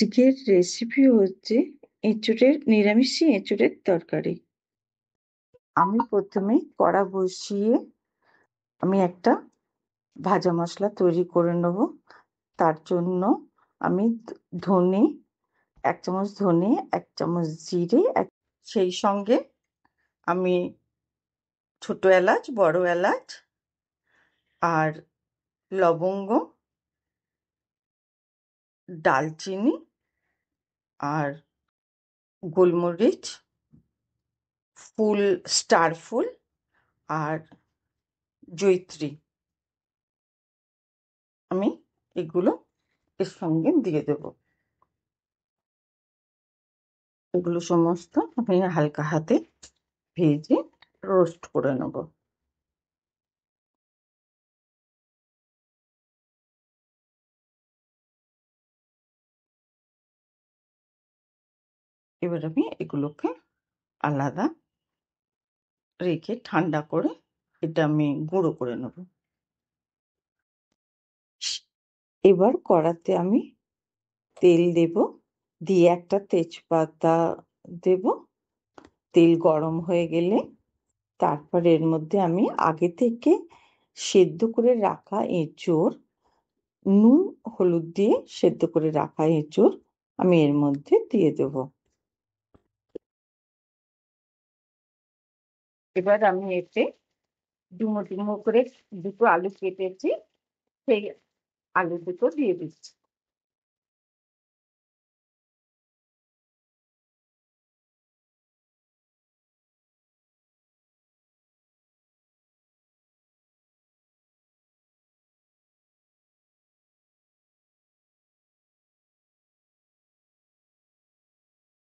আজকের রেসিপি হচ্ছে নিরামিষি এঁচোড়ের তরকারি। আমি প্রথমে কড়া বসিয়ে আমি একটা ভাজা মশলা তৈরি করে নেব। তার জন্য আমি ধনে 1 চামচ, ধনে 1 চামচ, জিরে সেই সঙ্গে আমি ছোট এলাচ, বড় এলাচ আর লবঙ্গ, ডালচিনি আর গোলমরিচ, স্টার ফুল আর জয়িত্রী, আমি এগুলো এর সঙ্গে দিয়ে দেব। এগুলো সমস্ত আমি হালকা হাতে ভেজে রোস্ট করে নেব। এবার আমি এগুলোকে আলাদা রেখে ঠান্ডা করে এটা আমি গুঁড়ো করে নেব। এবার কড়াতে আমি তেল দেব, দিয়ে একটা তেজপাতা দেব। তেল গরম হয়ে গেলে তারপর এর মধ্যে আমি আগে থেকে সেদ্ধ করে রাখা এঁচোড়, নুন হলুদ দিয়ে সেদ্ধ করে রাখা এঁচোড় আমি এর মধ্যে দিয়ে দেব। এবার আমি এতে ডুমো ডুমো করে দুটো আলু কেটেছি, সেই আলু দুটো দিয়ে দিচ্ছি।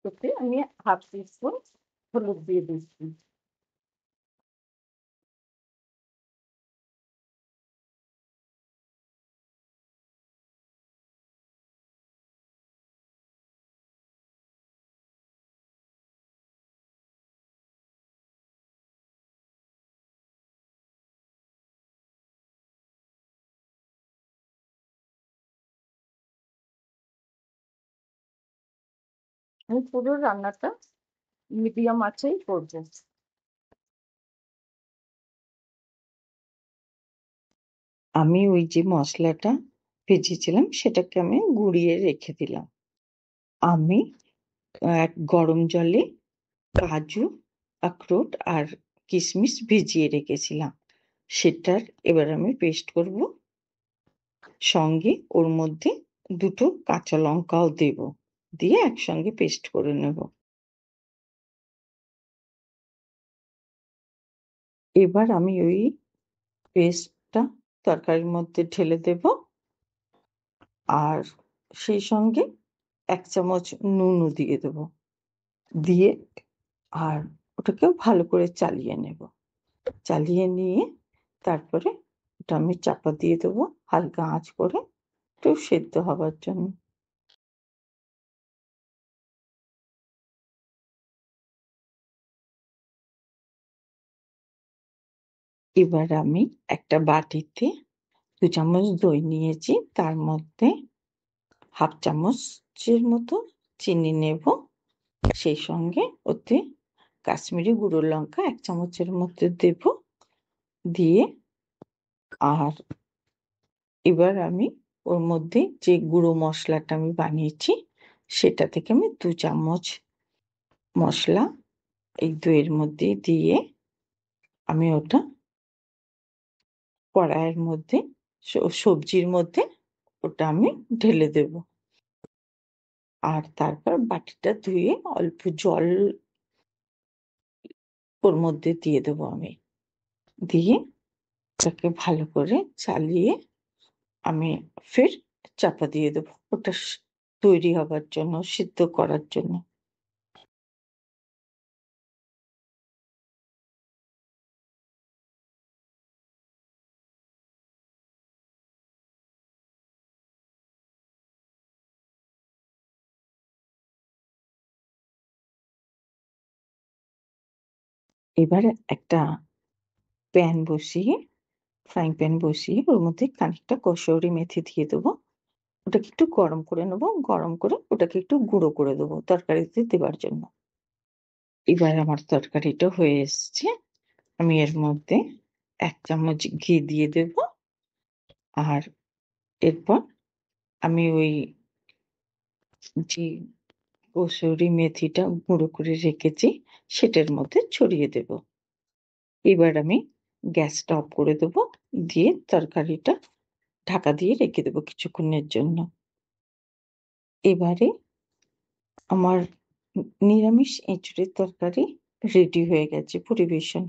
এতে আমি হাফ টিস্পুন হলুদ দিয়ে দিচ্ছি। আমি পুরো রান্নাটা মিডিয়াম আঁচেই করব। আমি ওই যে মশলাটা ভেজেছিলাম সেটাকে আমি গুঁড়িয়ে রেখে দিলাম। আমি এক গরম জলে কাজু, আখরোট আর কিশমিশ ভিজিয়ে রেখেছিলাম, সেটার এবার আমি পেস্ট করব। সঙ্গে ওর মধ্যে দুটো কাঁচা লঙ্কাও দেব, দিয়ে একসঙ্গে পেস্ট করে নেব। এবার আমি ওই পেস্টটা তরকারির মধ্যে ঢেলে দেব, আর সেই সঙ্গে 1 চামচ নুনও দিয়ে দেব, দিয়ে আর ওটাকেও ভালো করে চালিয়ে নেব। চালিয়ে নিয়ে তারপরে ওটা আমি চাপা দিয়ে দেবো হালকা আঁচ করে, একটু সেদ্ধ হবার জন্য। এবার আমি একটা বাটিতে 2 চামচ দই নিয়েছি, তার মধ্যে হাফ চামচের মতো চিনি নেব, সেই সঙ্গে ওতে কাশ্মীরি গুঁড়ো লঙ্কা 1 চামচের মধ্যে দেব, দিয়ে আর এবার আমি ওর মধ্যে যে গুঁড়ো মশলাটা আমি বানিয়েছি সেটা থেকে আমি 2 চামচ মশলা এই দইয়ের মধ্যে দিয়ে আমি ওটা কড়াইয়ের মধ্যে সবজির মধ্যে ওটা আমি ঢেলে দেব। আর তারপর বাটিটা ধুয়ে অল্প জল ওর মধ্যে দিয়ে দেবো আমি, দিয়ে ওটাকে ভালো করে চালিয়ে আমি ফের চাপা দিয়ে দেবো ওটা তৈরি হবার জন্য, সিদ্ধ করার জন্য। এবার একটা প্যান বসিয়ে, ফ্রাইং প্যান বসিয়ে ওর মধ্যে খানিকটা কসুরি মেথি দিয়ে দেবো, ওটাকে একটু গরম করে নেবো। গরম করে ওটাকে একটু গুঁড়ো করে দেবো তরকারিতে দেবার জন্য। এবার আমার তরকারিটা হয়ে এসছে। আমি এর মধ্যে ১ চামচ ঘি দিয়ে দেব। আর এরপর আমি ওই যে কসুরি মেথিটা গুঁড়ো করে রেখেছি সেটার মধ্যে ছড়িয়ে দেব। এবার আমি গ্যাসটা অফ করে দেব। দিয়ে তরকারিটা ঢাকা দিয়ে রেখে দেব কিছুক্ষণের জন্য। এবারে আমার নিরামিষ এঁচোড়ের তরকারি রেডি হয়ে গেছে পরিবেশন